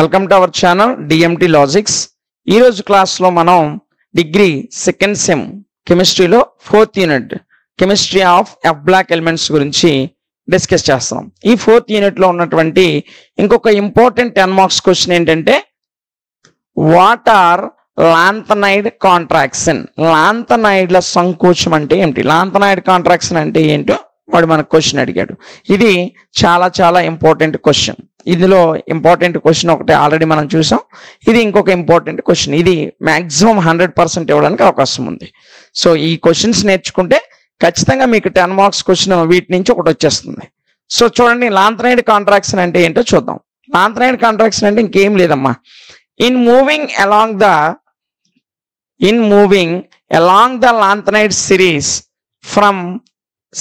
Welcome to our channel DMT logics. ఈరోజు క్లాస్లో మనం డిగ్రీ సెకండ్ సెమ్ కెమిస్ట్రీలో 4th unit chemistry of F block elements గురించి discuss చేస్తాం. ఈ 4th యూనిట్లో ఉన్నటువంటి ఇంకొక ఇంపార్టెంట్ 10 మార్క్స్ క్వశ్చన్ ఏంటంటే, వాట్ ఆర్ లాంథనైడ్ కాంట్రాక్షన్? లాంథనైడ్ల సంకోచం అంటే ఏమిటి? లాంథనైడ్ కాంట్రాక్షన్ అంటే ఏంటో వాడు మనకు క్వశ్చన్ అడిగాడు. ఇది చాలా చాలా ఇంపార్టెంట్ క్వశ్చన్. ఇందులో ఇంపార్టెంట్ క్వశ్చన్ ఒకటి ఆల్రెడీ మనం చూసాం. ఇది ఇంకొక ఇంపార్టెంట్ క్వశ్చన్. ఇది మ్యాక్సిమం 100% ఇవ్వడానికి అవకాశం ఉంది. సో ఈ క్వశ్చన్స్ నేర్చుకుంటే ఖచ్చితంగా మీకు 10 మార్క్స్ క్వశ్చన్ వీటి నుంచి ఒకటి వచ్చేస్తుంది. సో చూడండి, లాంథనైడ్ కాంట్రాక్షన్ అంటే ఏంటో చూద్దాం. లాంథనైడ్ కాంట్రాక్షన్ అంటే ఇంకేం లేదమ్మా, in moving along the lanthanide series from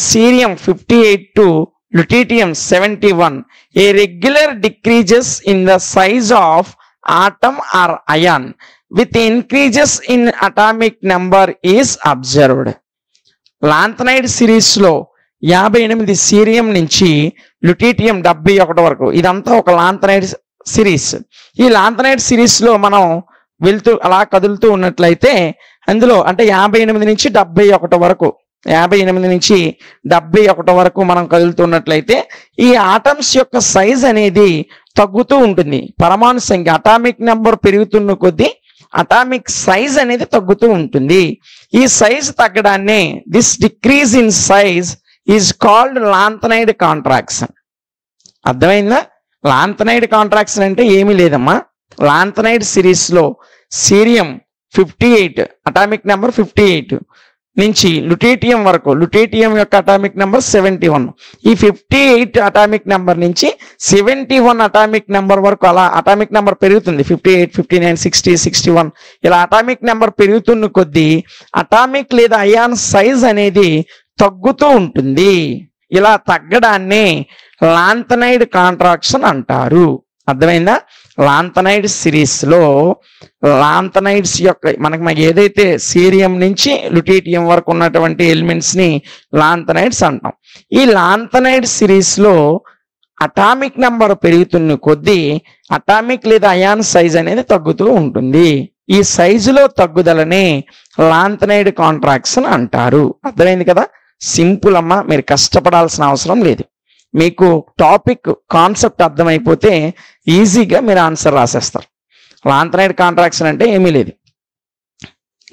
cerium 58 to lutetium 71, a regular decreases in the size of atom or ion with increases in atomic number is observed. Lanthanide series లో 58 cerium నుంచి లుటీటియం 71 వరకు, ఇదంతా ఒక lanthanide series. ఈ lanthanide series లో మనం వెళ్తూ అలా కదులుతూ ఉన్నట్లయితే అందులో అంటే 58 నుంచి 71 వరకు, 58 నుంచి 71 వరకు మనం కదులుతున్నట్లయితే ఈ ఆటమ్స్ యొక్క సైజ్ అనేది తగ్గుతూ ఉంటుంది. పరమాణు సంఖ్య అటామిక్ నెంబర్ పెరుగుతున్న కొద్దీ అటామిక్ సైజ్ అనేది తగ్గుతూ ఉంటుంది. ఈ సైజ్ తగ్గడాన్ని, this decrease in size is called lanthanide contraction. అర్థమైందా? లాంథనైడ్ కాంట్రాక్షన్ అంటే ఏమీ లేదమ్మా, లాంథనైడ్ సిరీస్ లో సీరియం 58 అటామిక్ నెంబర్ 58 నుంచి లుటీటియం వరకు, లుటీటియం యొక్క అటామిక్ నెంబర్ 71, ఈ 58 అటామిక్ నెంబర్ నుంచి 71 అటామిక్ నెంబర్ వరకు అలా అటామిక్ నెంబర్ పెరుగుతుంది. 58, 59, 60, 61 ఇలా అటామిక్ నెంబర్ పెరుగుతున్న కొద్దీ అటామిక్ లేదా అయాన్ సైజ్ అనేది తగ్గుతూ ఉంటుంది. ఇలా తగ్గడాన్ని లాంథనైడ్ కాంట్రాక్షన్ అంటారు. అర్థమైందా? లాంథనైడ్ సిరీస్ లో లాంథనైడ్స్ యొక్క మనకి ఏదైతే సీరియం నుంచి లుటీటియం వరకు ఉన్నటువంటి ఎలిమెంట్స్ ని లాంథనైడ్స్ అంటాం. ఈ లాంథనైడ్ సిరీస్ లో అటామిక్ నెంబర్ పెరుగుతున్న కొద్దీ అటామిక్ లేదా అయాన్ సైజ్ అనేది తగ్గుతూ ఉంటుంది. ఈ సైజులో తగ్గుదలని లాంథనైడ్ కాంట్రాక్షన్ అంటారు. అర్థమైంది కదా? సింపుల్ అమ్మా, మీరు కష్టపడాల్సిన అవసరం లేదు. మీకు టాపిక్ కాన్సెప్ట్ అర్థమైపోతే ఈజీగా మీరు ఆన్సర్ రాసేస్తారు. లాంథనైడ్ కాంట్రాక్షన్ అంటే ఏమీ లేదు.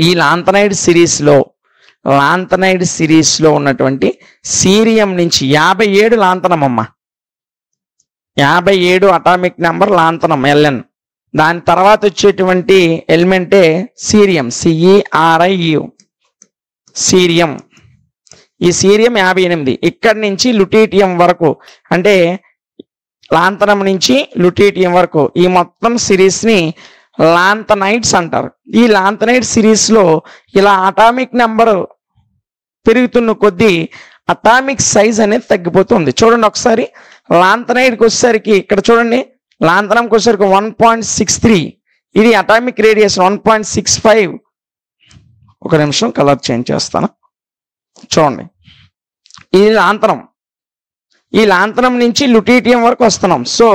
ఈ లాంథనైడ్ సిరీస్లో ఉన్నటువంటి సీరియం నుంచి 57 లాంథనం అమ్మ, 57 అటామిక్ నెంబర్ లాంథనం ఎల్ఎన్. దాని తర్వాత వచ్చేటువంటి ఎలిమెంటే సీరియం, CERIU సీరియం. ఈ సీరియం 58. ఇక్కడి నుంచి లుటీటియం వరకు అంటే లాంథనం నుంచి లుటీటియం వరకు ఈ మొత్తం సిరీస్ ని లాంథనైడ్స్ అంటారు. ఈ లాంథనైడ్ సిరీస్ లో ఇలా అటామిక్ నెంబర్ పెరుగుతున్న కొద్దీ అటామిక్ సైజ్ అనేది తగ్గిపోతుంది. చూడండి ఒకసారి, లాంథనైడ్కి వచ్చేసరికి ఇక్కడ చూడండి, లాంథనంకి వచ్చేసరికి 1.63, ఇది అటామిక్ రేడియేషన్ 1.65. ఒక నిమిషం కలర్ చేంజ్ చేస్తాను. చూడండి, ఇది లాంథనం. ఈ లాంథనం నుంచి లుటీటియం వరకు వస్తున్నాం. సో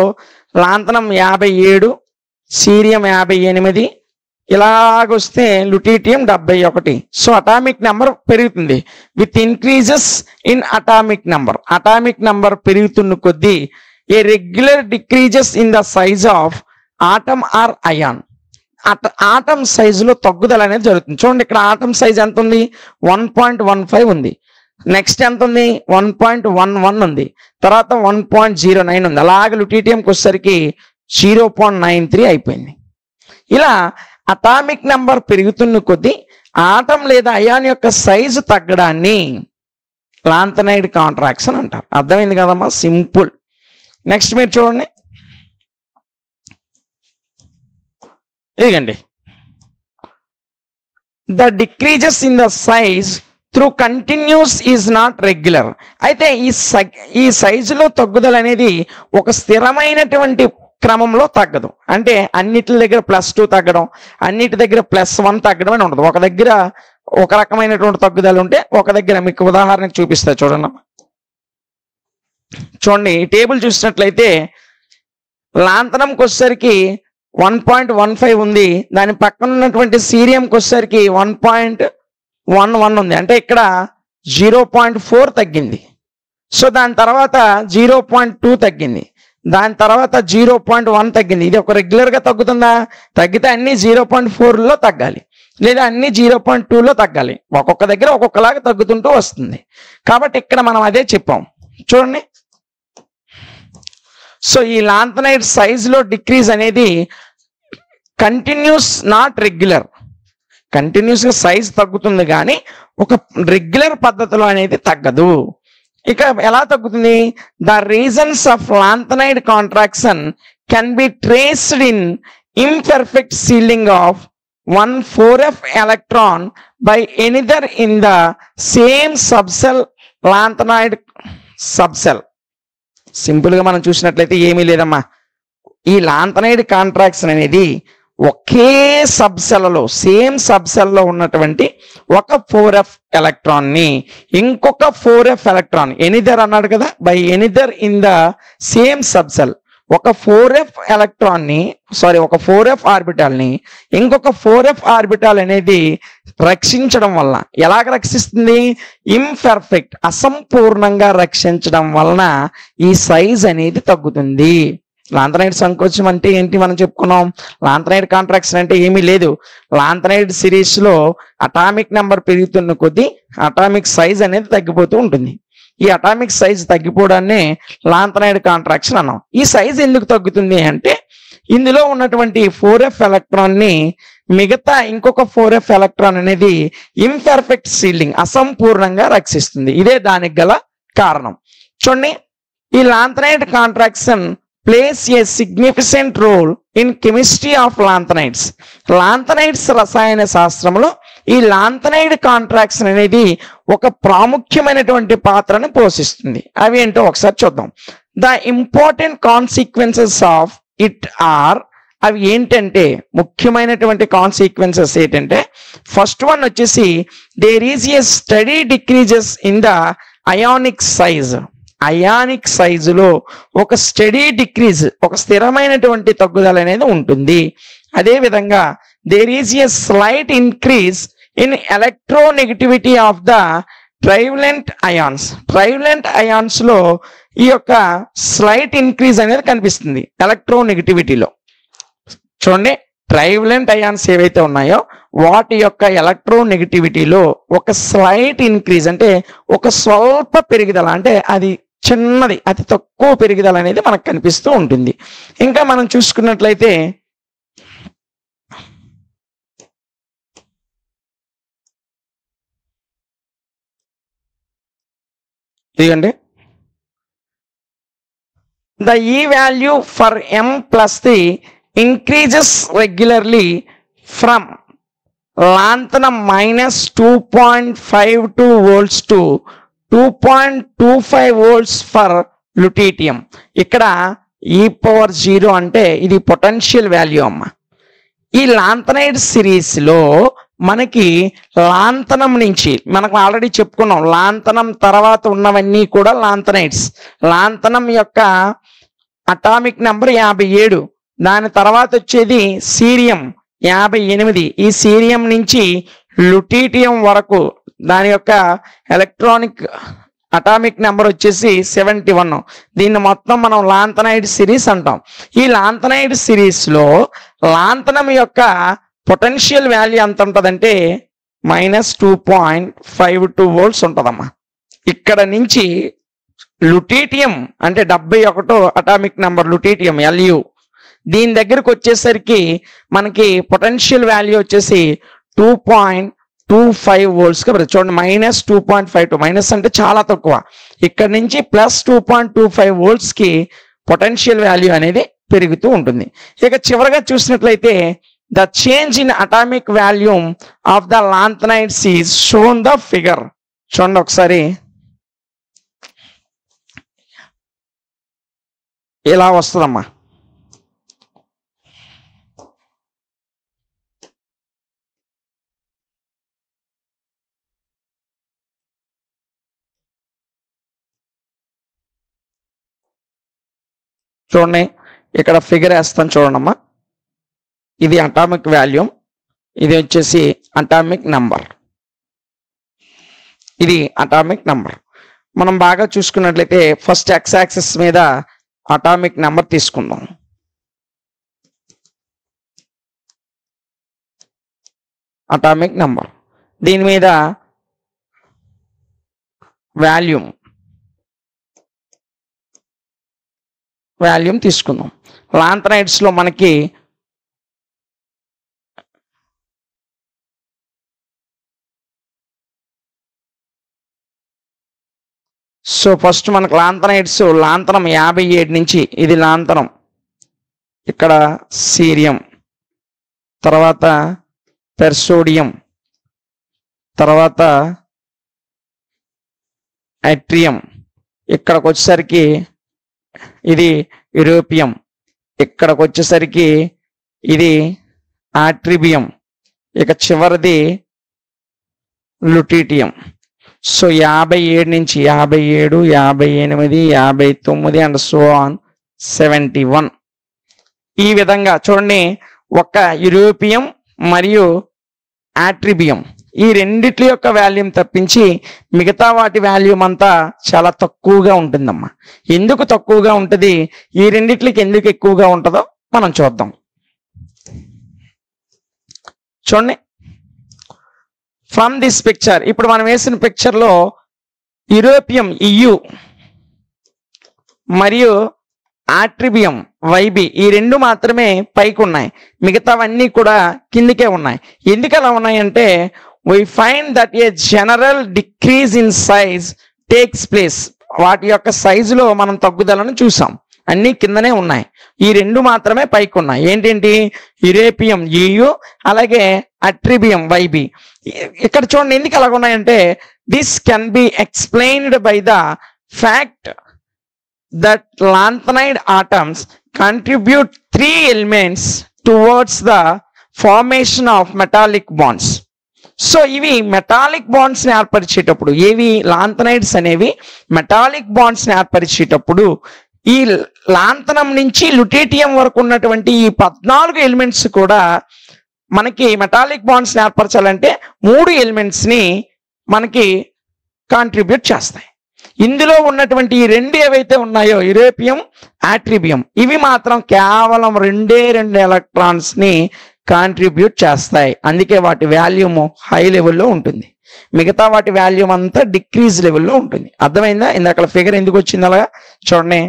లాంథనం 57, సీరియం 58, ఇలాగొస్తే లుటీటియం 71. సో అటామిక్ నెంబర్ పెరుగుతుంది. With increases in atomic number, atomic number పెరుగుతున్న కొద్దీ a regular decreases in the size of atom or ion, atom సైజులో తగ్గుదల అనేది జరుగుతుంది. చూడండి, ఇక్కడ ఆటమ్ సైజ్ ఎంత ఉంది? 1.15 ఉంది. నెక్స్ట్ ఎంత ఉంది? 1.11 ఉంది. తర్వాత 1.09 ఉంది. అలాగే లుటీటియంకి వచ్చేసరికి 0.93 అయిపోయింది. ఇలా అటామిక్ నెంబర్ పెరుగుతున్న కొద్దీ ఆటం లేదా అయాన్ యొక్క సైజు తగ్గడాన్ని లాంథనైడ్ కాంట్రాక్షన్ అంటారు. అర్థమైంది కదమ్మా? సింపుల్. నెక్స్ట్ మీరు చూడండి, ఇదిగండి, the decreases in the size through continues is not regular. అయితే ఈ సైజులో తగ్గుదల అనేది ఒక స్థిరమైనటువంటి క్రమంలో తగ్గదు. అంటే అన్నిటి దగ్గర +2 తగ్గడం, అన్నిటి దగ్గర +1 తగ్గడం అని ఉండదు. ఒక దగ్గర ఒక రకమైనటువంటి తగ్గుదల ఉంటే ఒక దగ్గర, మీకు ఉదాహరణకు చూపిస్తా చూడండి. ఈ టేబుల్ చూసినట్లయితే లాంతనంకి వచ్చేసరికి 1.15 ఉంది, దాని పక్కన ఉన్నటువంటి సీరియంకి వచ్చేసరికి 1.11 ఉంది, అంటే ఇక్కడ 0.4 తగ్గింది. సో దాని తర్వాత 0.2 తగ్గింది, దాని తర్వాత 0.1 తగ్గింది. ఇది ఒక రెగ్యులర్గా తగ్గుతుందా? తగ్గితే అన్ని 0.4లో తగ్గాలి, లేదా అన్ని 0.2లో తగ్గాలి. ఒక్కొక్క దగ్గర ఒక్కొక్కలాగా తగ్గుతుంటూ వస్తుంది. కాబట్టి ఇక్కడ మనం అదే చెప్పాం. చూడండి, సో ఈ లాంతనైడ్ సైజులో డిక్రీజ్ అనేది కంటిన్యూస్, నాట్ రెగ్యులర్. కంటిన్యూస్గా సైజ్ తగ్గుతుంది కానీ ఒక రెగ్యులర్ పద్ధతిలో అనేది తగ్గదు. ఇక ఎలా తగ్గుతుంది? The reasons of lanthanide contraction can be traced in imperfect ceiling of 1,4f electron by another in the same subcell lanthanoid subcell. సింపుల్గా మనం చూసినట్లయితే ఏమీ లేదమ్మా, ఈ లాంతనైడ్ కాంట్రాక్షన్ అనేది ఒకే సబ్సెల్లో, సేమ్ సబ్సెల్లో ఉన్నటువంటి ఒక 4f ఎలక్ట్రాన్ని ఇంకొక 4f ఎలక్ట్రాన్, ఎనిదర్ అన్నాడు కదా, by another in the same subshell, ఒక 4f ఎలక్ట్రాన్ని ఒక 4f ఆర్బిటాల్ని ఇంకొక 4f ఆర్బిటాల్ అనేది రక్షించడం వల్ల, ఎలాగ రక్షిస్తుంది? ఇంపర్ఫెక్ట్, అసంపూర్ణంగా రక్షించడం వలన ఈ సైజ్ అనేది తగ్గుతుంది. లాంతనైడ్ సంకోచం అంటే ఏంటి మనం చెప్పుకున్నాం. లాంతనైడ్ కాంట్రాక్షన్ అంటే ఏమీ లేదు, లాంతనైడ్ సిరీస్లో అటామిక్ నెంబర్ పెరుగుతున్న కొద్దీ అటామిక్ సైజ్ అనేది తగ్గిపోతూ ఉంటుంది. ఈ అటామిక్ సైజ్ తగ్గిపోవడాన్ని లాంతనైడ్ కాంట్రాక్షన్ అన్నాం. ఈ సైజ్ ఎందుకు తగ్గుతుంది అంటే ఇందులో ఉన్నటువంటి 4f ఎలక్ట్రాన్ని మిగతా ఇంకొక 4f ఎలక్ట్రాన్ అనేది ఇంపర్ఫెక్ట్ సీలింగ్, అసంపూర్ణంగా రక్షిస్తుంది. ఇదే దానికి గల కారణం. చూడండి, ఈ lanthanide contraction plays a significant role in chemistry of lanthanides. Lanthanides రసాయన శాస్త్రంలో ఈ లాంతనైడ్ కాంట్రాక్షన్ అనేది ఒక ప్రాముఖ్యమైనటువంటి పాత్రను పోషిస్తుంది. అవి ఏంటో ఒకసారి చూద్దాం. The important consequences of it are, అవి ఏంటంటే ముఖ్యమైనటువంటి కాన్సిక్వెన్సెస్ ఏంటంటే, ఫస్ట్ వన్ వచ్చేసి there is a steady decreases in the ionic size. Ionic సైజులో ఒక స్టడీ డిక్రీజ్, ఒక స్థిరమైనటువంటి తగ్గుదల అనేది ఉంటుంది. అదేవిధంగా there is a slight increase in electronegativity of the trivalent ions. Trivalent ions లో ఈ యొక్క స్లైట్ ఇంక్రీజ్ అనేది కనిపిస్తుంది ఎలక్ట్రోనెగటివిటీలో. చూడండి, ట్రైవలెంట్ అయాన్స్ ఏవైతే ఉన్నాయో వాటి యొక్క ఎలక్ట్రోనెగటివిటీలో ఒక స్లైట్ ఇంక్రీజ్, అంటే ఒక స్వల్ప పెరుగుదల, అంటే అది చిన్నది, అతి తక్కువ పెరుగుదల అనేది మనకు కనిపిస్తూ ఉంటుంది. ఇంకా మనం చూసుకున్నట్లయితే ఇదిగండి, ద ఈ value for m plus the increases regularly from lanthanum minus 2.52 volts to 2.25 volts for lutetium. ఇక్కడ e⁻0 అంటే ఇది పొటెన్షియల్ వాల్యూ అమ్మ. ఈ లాంతనైడ్ సిరీస్లో మనకి లాంతనం నుంచి, మనకు ఆల్రెడీ చెప్పుకున్నాం, లాంతనం తర్వాత ఉన్నవన్నీ కూడా లాంతనైడ్స్. లాంతనం యొక్క అటామిక్ నెంబర్ 57, దాని తర్వాత వచ్చేది సీరియం 58. ఈ సీరియం నుంచి లుటీటియం వరకు దాని యొక్క ఎలక్ట్రానిక్ అటామిక్ నెంబర్ వచ్చేసి 71. దీన్ని మొత్తం మనం లాంతనైడ్ సిరీస్ అంటాం. ఈ లాంతనైడ్ సిరీస్లో లాంతనం యొక్క పొటెన్షియల్ వాల్యూ ఎంత ఉంటుందంటే -2.52 volts ఉంటుందమ్మా. ఇక్కడ నుంచి లుటీటియం అంటే 71 అటామిక్ నెంబర్ లుటీటియం LU, దీని దగ్గరకు వచ్చేసరికి మనకి పొటెన్షియల్ వాల్యూ వచ్చేసి 2.25 volts. చూడండి, -2.52, మైనస్ అంటే చాలా తక్కువ, ఇక్కడ నుంచి +2.25 volts కి పొటెన్షియల్ వాల్యూ అనేది పెరుగుతూ ఉంటుంది. ఇక చివరిగా చూసినట్లయితే the change in atomic volume of the lanthanides is shown the figure. చూడండి ఒకసారి, ఇలా వస్తుందమ్మా. చూడండి, ఇక్కడ ఫిగర్ వేస్తాను చూడండమ్మా. ఇది అటామిక్ వాల్యూమ్, ఇది వచ్చేసి అటామిక్ నంబర్. ఇది అటామిక్ నంబర్. మనం బాగా చూసుకున్నట్లయితే ఫస్ట్ ఎక్స్ యాక్సిస్ మీద అటామిక్ నంబర్ తీసుకుందాం. అటామిక్ నంబర్, దీని మీద వాల్యూమ్ తీసుకుందాం. లాంథనైడ్స్ లో మనకి సో ఫస్ట్ మనకు లాంథనైడ్స్, లాంతనం 57 నుంచి, ఇది లాంతనం, ఇక్కడ సీరియం, తర్వాత పెర్సోడియం, తర్వాత అట్రియం, ఇక్కడికి వచ్చేసరికి ఇది యూరోపియం, ఇక్కడికి వచ్చేసరికి ఇది ఆట్రిబియం, ఇక చివరిది లుటీటియం. సో 57 నుంచి 57, 58, 59 అండ్ సో ఆన్ 71. ఈ విధంగా చూడండి, ఒక యూరోపియం మరియు ఆట్రిబియం ఈ రెండిట్ల యొక్క వాల్యూమ్ తప్పించి మిగతా వాటి వాల్యూమ్ అంతా చాలా తక్కువగా ఉంటుందమ్మా. ఎందుకు తక్కువగా ఉంటుంది, ఈ రెండిట్లకి ఎందుకు ఎక్కువగా ఉంటుందో మనం చూద్దాం. చూడండి, ఫ్రమ్ దిస్ పిక్చర్, ఇప్పుడు మనం వేసిన పిక్చర్ లో యూరోపియం EU మరియు ఆట్రిబియం YB ఈ రెండు మాత్రమే పైకి ఉన్నాయి, మిగతావన్నీ కూడా కిందికే ఉన్నాయి. ఎందుకు అలా ఉన్నాయంటే, we find that a general decrease in size takes place. వాటి యొక్క సైజులో మనం తగ్గుదలను చూసాం, అన్ని కిందనే ఉన్నాయి, ఈ రెండు మాత్రమే పైకి ఉన్నాయి. ఏంటంటే యూరోపియం EU అలాగే అట్రిబియం YB. ఇక్కడ చూడండి ఎందుకు అలాగ ఉన్నాయంటే, this can be explained by the fact that lanthanide atoms contribute 3 elements towards the formation of metallic bonds. So ఇవి మెటాలిక్ బాండ్స్ ని ఏర్పరిచేటప్పుడు, ఏవి లాంథనైడ్స్ అనేవి మెటాలిక్ బాండ్స్ ని ఏర్పరిచేటప్పుడు ఈ లాంతనం నుంచి లుటేటియం వరకు ఉన్నటువంటి ఈ 14 ఎలిమెంట్స్ కూడా మనకి మెటాలిక్ బాండ్స్ ని ఏర్పరచాలంటే 3 ఎలిమెంట్స్ ని మనకి కాంట్రిబ్యూట్ చేస్తాయి. ఇందులో ఉన్నటువంటి ఈ రెండు ఏవైతే ఉన్నాయో యూరోపియం, ఆట్రిబియం, ఇవి మాత్రం కేవలం 2 ఎలక్ట్రాన్స్ ని కాంట్రిబ్యూట్ చేస్తాయి. అందుకే వాటి వాల్యూమ్ హై లెవెల్లో ఉంటుంది, మిగతా వాటి వాల్యూమ్ అంతా డిక్రీజ్ లెవెల్లో ఉంటుంది. అర్థమైందా? ఇందాక ఫిగర్ ఎందుకు వచ్చింది అలాగా చూడండి,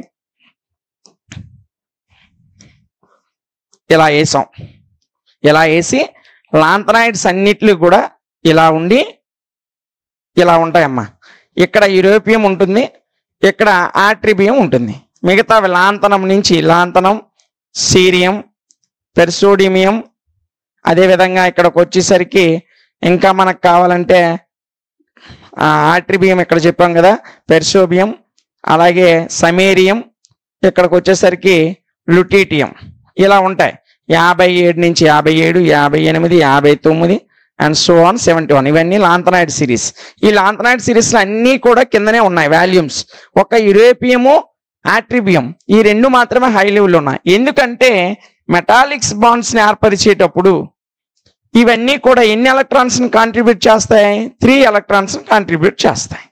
ఇలా వేసాం, ఇలా వేసి లాంథనైడ్స్ అన్నిట్లు కూడా ఇలా ఉండి ఇలా ఉంటాయమ్మా. ఇక్కడ యూరోపియం ఉంటుంది, ఇక్కడ ఆట్రిబియం ఉంటుంది, మిగతా లాంతనం నుంచి లాంతనం, సీరియం, పెర్సోడిమియం, అదేవిధంగా ఇక్కడికి వచ్చేసరికి ఇంకా మనకు కావాలంటే ఆట్రిబియం ఇక్కడ చెప్పాం కదా, పెర్సోబియం, అలాగే సమేరియం, ఇక్కడికి వచ్చేసరికి లుటీటియం, ఇలా ఉంటాయి. 57 నుంచి 57, 58, 59 అండ్ సో ఆన్ 71. ఇవన్నీ లాంథనైడ్ సిరీస్. ఈ లాంథనైడ్ సిరీస్ అన్నీ కూడా కిందనే ఉన్నాయి వాల్యూమ్స్. ఒక యూరోపియము, ఆట్రిబియం ఈ రెండు మాత్రమే హై లెవెల్ ఉన్నాయి. ఎందుకంటే మెటాలిక్స్ బాండ్స్ ని ఏర్పరిచేటప్పుడు ఇవన్నీ కూడా ఎన్ని ఎలక్ట్రాన్స్ ని కాంట్రిబ్యూట్ చేస్తాయి? 3 ఎలక్ట్రాన్స్ కాంట్రిబ్యూట్ చేస్తాయి.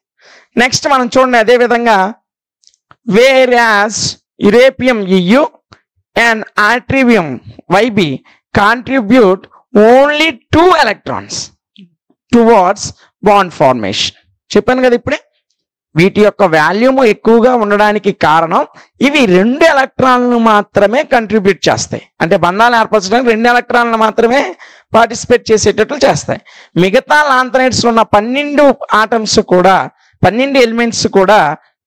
నెక్స్ట్ మనం చూడండి, అదే విధంగా where as europium EU and atribium YB contribute only 2 electrons towards bond formation. చెప్పాను కదా ఇప్పుడే, వీటి యొక్క వాల్యూమ్ ఎక్కువగా ఉండడానికి కారణం ఇవి 2 ఎలక్ట్రాన్లు మాత్రమే కంట్రిబ్యూట్ చేస్తాయి. అంటే బంధాలు ఏర్పరచడానికి 2 ఎలక్ట్రాన్లు మాత్రమే పార్టిసిపేట్ చేసేటట్లు చేస్తాయి. మిగతా లాంథనైడ్స్ ఉన్న 12 ఆటమ్స్ కూడా, 12 ఎలిమెంట్స్ కూడా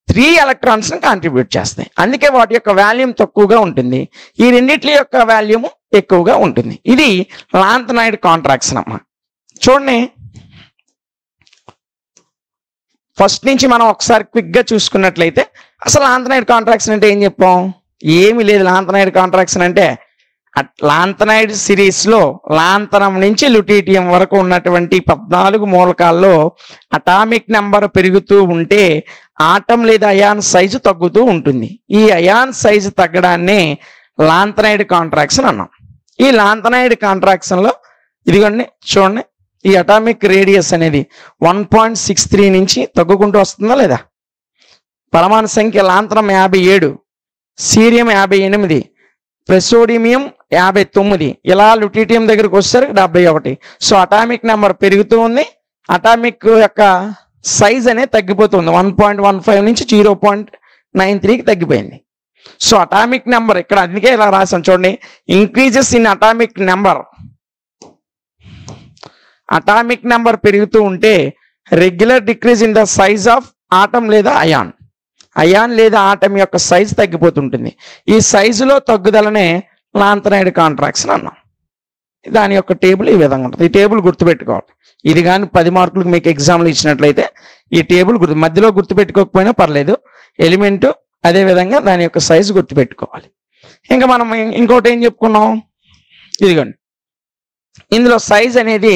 3 ఎలక్ట్రాన్స్ ని కాంట్రిబ్యూట్ చేస్తాయి. అందుకే వాటి యొక్క వాల్యూమ్ తక్కువగా ఉంటుంది, ఈ రెండిట్ల యొక్క వాల్యూమ్ ఎక్కువగా ఉంటుంది. ఇది లాంథనైడ్ కాంట్రాక్షన్ అమ్మా. చూడండి, ఫస్ట్ నుంచి మనం ఒకసారి క్విక్ గా చూసుకున్నట్లయితే అసలు లాంథనైడ్ కాంట్రాక్షన్ అంటే ఏం చెప్పాం? ఏమి లేదు. లాంథనైడ్ కాంట్రాక్షన్ అంటే లాంథనైడ్ సిరీస్ లో లాంతనం నుంచి లుటీటియం వరకు ఉన్నటువంటి 14 మూలకాల్లో అటామిక్ నెంబర్ పెరుగుతూ ఉంటే ఆటం లేదా అయాన్ సైజు తగ్గుతూ ఉంటుంది. ఈ అయాన్ సైజు తగ్గడాన్ని లాంథనైడ్ కాంట్రాక్షన్ అన్నాం. ఈ లాంథనైడ్ కాంట్రాక్షన్ లో ఇదిగోండి చూడండి, ఈ అటామిక్ రేడియస్ అనేది 1.63 నుంచి తగ్గుకుంటూ వస్తుందా లేదా? పరమాణు సంఖ్య లాంతరం 57, సీరియం 58, ప్రెసోడిమియం 59, ఇలా లుటీటియం దగ్గరకు వచ్చేసరికి 71. సో అటామిక్ నెంబర్ పెరుగుతూ ఉంది, అటామిక్ యొక్క సైజ్ అనేది తగ్గిపోతుంది. 1.15 నుంచి 0.93కి తగ్గిపోయింది. సో అటామిక్ నెంబర్ ఇక్కడ అందుకే ఇలా రాసాం చూడండి, increases in atomic number. Atomic number పెరుగుతూ ఉంటే regular decrease in the size of atom లేదా అయాన్. అయాన్ లేదా ఆటమ్ యొక్క సైజ్ తగ్గిపోతుంటుంది. ఈ సైజులో తగ్గుదలనే లాంథనైడ్ కాంట్రాక్షన్ అన్నాం. దాని యొక్క టేబుల్ ఈ విధంగా ఉంటుంది. ఈ టేబుల్ గుర్తుపెట్టుకోవాలి. ఇది కానీ 10 మార్కులకు మీకు ఎగ్జామ్లు ఇచ్చినట్లయితే ఈ టేబుల్ మధ్యలో గుర్తుపెట్టుకోకపోయినా పర్లేదు, ఎలిమెంట్ అదేవిధంగా దాని యొక్క సైజు గుర్తుపెట్టుకోవాలి. ఇంకా మనం ఇంకోటి ఏం చెప్పుకున్నాం, ఇదిగోండి ఇందులో సైజ్ అనేది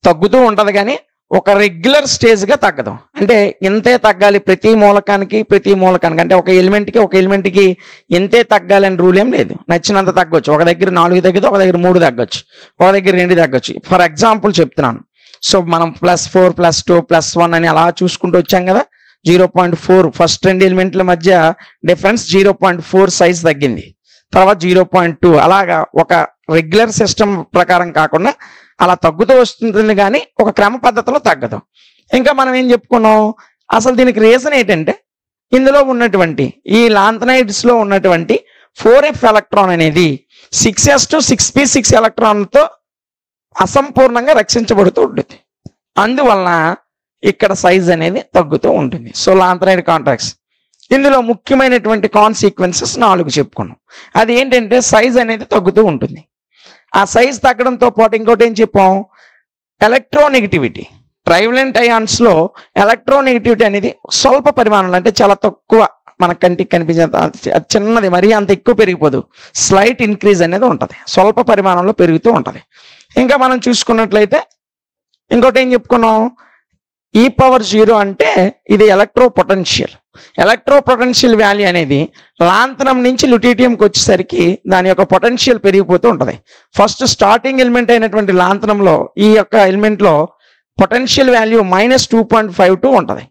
తగ్గుతూ ఉంటుంది కానీ ఒక రెగ్యులర్ స్టేజ్గా తగ్గదు. అంటే ఇంతే తగ్గాలి ప్రతి మూలకానికి అంటే ఒక ఎలిమెంట్కి ఇంతే తగ్గాలని రూల్ ఏం లేదు. నచ్చినంత తగ్గొచ్చు. ఒక దగ్గర 4 తగ్గదు, ఒక దగ్గర 3 తగ్గొచ్చు, ఒక దగ్గర 2 తగ్గొచ్చు. ఫర్ ఎగ్జాంపుల్ చెప్తున్నాను. సో మనం +4 +2 +1 అని అలా చూసుకుంటూ వచ్చాం కదా. 0.4 ఫస్ట్ 2 ఎలిమెంట్ల మధ్య డిఫరెన్స్ 0.4 సైజ్ తగ్గింది, తర్వాత 0.2 అలాగా ఒక రెగ్యులర్ సిస్టమ్ ప్రకారం కాకుండా అలా తగ్గుతూ వస్తుంది కానీ ఒక క్రమ పద్ధతిలో తగ్గదు. ఇంకా మనం ఏం చెప్పుకున్నాం, అసలు దీనికి రీజన్ ఏంటంటే ఇందులో ఉన్నటువంటి ఈ లాంథనైడ్స్ లో ఉన్నటువంటి 4f ఎలక్ట్రాన్ అనేది 6s to 6p6 ఎలక్ట్రాన్లతో అసంపూర్ణంగా రక్షించబడుతూ ఉంటుంది. అందువలన ఇక్కడ సైజ్ అనేది తగ్గుతూ ఉంటుంది. సో లాంథనైడ్ కాంట్రాక్ట్స్ ఇందులో ముఖ్యమైనటువంటి కాన్సిక్వెన్సెస్ 4 చెప్పుకున్నాం. అది ఏంటంటే సైజ్ అనేది తగ్గుతూ ఉంటుంది. ఆ సైజ్ తగ్గడంతో పాటు ఇంకోటి ఏం చెప్పాం, ఎలక్ట్రోనెగటివిటీ. ట్రైవలెంట్ అయాన్స్ లో ఎలక్ట్రోనెగటివిటీ అనేది స్వల్ప పరిమాణంలో, అంటే చాలా తక్కువ, మన కంటికి కనిపించే చిన్నది, మరీ అంత ఎక్కువ పెరిగిపోదు, స్లైట్ ఇంక్రీజ్ అనేది ఉంటుంది, స్వల్ప పరిమాణంలో పెరుగుతూ ఉంటుంది. ఇంకా మనం చూసుకున్నట్లయితే ఇంకోటి ఏం చెప్పుకున్నాం, e⁻0 అంటే ఇది ఎలక్ట్రో పొటెన్షియల్ వాల్యూ అనేది లాంతనం నుంచి లుటీటియంకి వచ్చేసరికి దాని యొక్క పొటెన్షియల్ పెరిగిపోతూ ఉంటుంది. ఫస్ట్ స్టార్టింగ్ ఎలిమెంట్ అయినటువంటి లాంతనంలో ఈ యొక్క ఎలిమెంట్ లో పొటెన్షియల్ వాల్యూ -2.52 ఉంటుంది.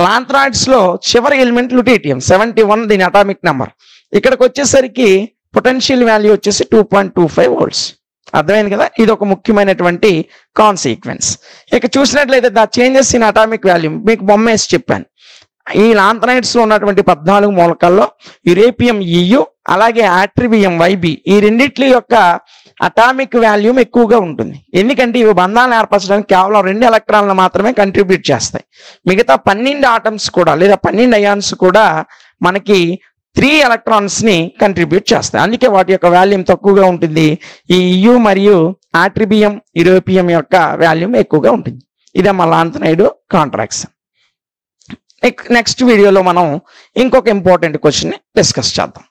లాంథనాయిడ్స్ లో చివరి ఎలిమెంట్ లుటీటియం 71 దీని అటామిక్ నెంబర్. ఇక్కడికి వచ్చేసరికి పొటెన్షియల్ వాల్యూ వచ్చేసి 2.25 volts. అర్థమైంది కదా. ఇది ఒక ముఖ్యమైనటువంటి కాన్సిక్వెన్స్. ఇక చూసినట్లయితే the changes in atomic value మీకు బొమ్మ వేసి చెప్పాను. ఈ లాంథనైడ్స్ లో ఉన్నటువంటి 14 మూలకాల్లో యురేపియం EU అలాగే యాట్రిబియం YB ఈ రెండిట్ల యొక్క అటామిక్ వాల్యూమ్ ఎక్కువగా ఉంటుంది. ఎందుకంటే ఇవి బంధాలను ఏర్పరచడానికి కేవలం 2 ఎలక్ట్రాన్లు మాత్రమే కంట్రిబ్యూట్ చేస్తాయి. మిగతా 12 ఆటమ్స్ కూడా లేదా 12 అయాన్స్ కూడా మనకి 3 ఎలక్ట్రాన్స్ ని కంట్రిబ్యూట్ చేస్తాయి. అందుకే వాటి యొక్క వాల్యూమ్ తక్కువగా ఉంటుంది. ఈ EU మరియు యాట్రిబియం యురేపియం యొక్క వాల్యూమ్ ఎక్కువగా ఉంటుంది. ఇదే మా లాంథనైడ్ కాంట్రాక్షన్. నెక్స్ట్ వీడియోలో మనం ఇంకొక ఇంపార్టెంట్ క్వశ్చన్ ని డిస్కస్ చేద్దాం.